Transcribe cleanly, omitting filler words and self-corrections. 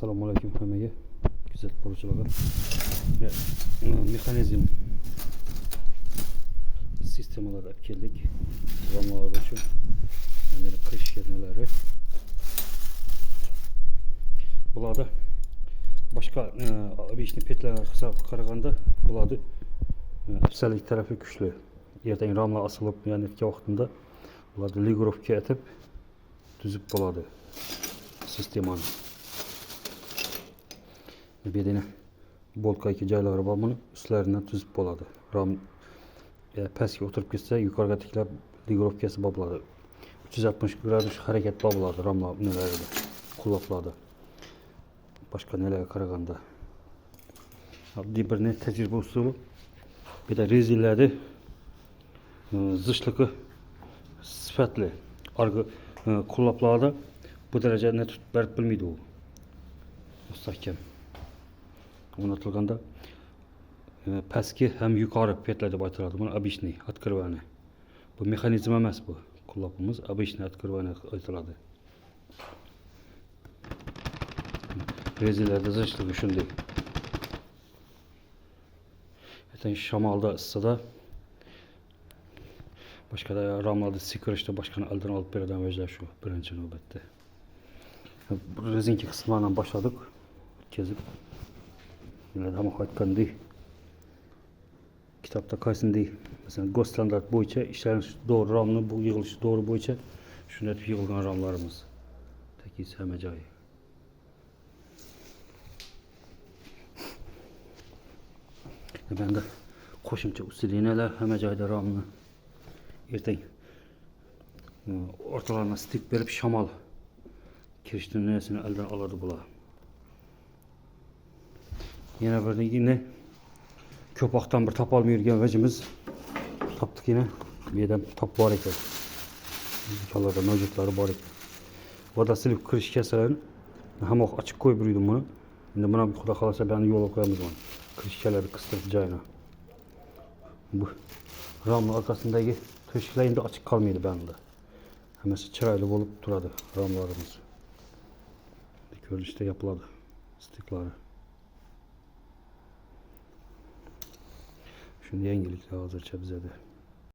Assalomualaikum hammaga. Kuzatib boruvchilarga. Mexanizm sistemalarga olib keldik. Ramlar uchun mana kirish yernalari. Bularda boshqa obishni petlarga hisob qaraganda bularda afzallik tarafi kuchli. Ertaga ramlar asilib, ya'ni vaqtida bularni ligirovka etib tuzib bo'ladi sistemani. Bedene boltdagi joylari bor, buni ustlaridan tuzib bo'ladi. Ram pastga o'tirib ketsa, yuqoriga tiklab ligirovkasi bor bo'ladi. 360 gradus harakat bor bo'ladi ramlar nelarida quloqlarda. Boshqa nelarga qaraganda. Oddiy bir tajriba usuli. Bir de rezillarda zichligi sifatli. Arka quloqlarda bu darajada tutib berib bilmaydi u. Mustahkam. O'rnatilganda pastki ham yuqori petlar deb aytiladi. Buni обычный открывание. Bu mexanizm emas bu. Quloqimiz обычный открывание aytiladi. Rezillarda zichligi shunday. Shamolda issida boshqa ramlarda sikirishda boshqani aldan olib beradigan vajlar shu birinchi navbatda. Rezinka qismlardan boshladik. O'tkazib hamma aytgandek kitobda qaysinday masalan go'st standart bo'yicha ishlanish to'g'ri ramni bu yig'ilishi to'g'ri bo'yicha shunday yig'ilgan ramlarimiz. Takisi hamma joyi. Bende qo'shimcha uskunalar hamma joyda ramni ertang o'rtalarına stik berib shamol kirishni nersini eldan oladi bular. Yana bir yine ko'poqdan bir topolmay yurgan vajimiz topdik yine. Bu yerdan top bor ekan. Kallarda mavjudlari bor ekan. Vodasilik kirish kasalarini hamma ochib qo'yib yurdim buni. Endi buni xudo xolasa bani yo'l qo'yamiz buni. Kirishchalarni qistirib joyini. Bu ramning orqasındagi to'shaklar endi ochiq qolmaydi banda. Hammasi chiroyli bo'lib turadi ramlarimiz. Ko'rinishda yapıladi stiklari. Shunday yangiliklar hozircha bizda.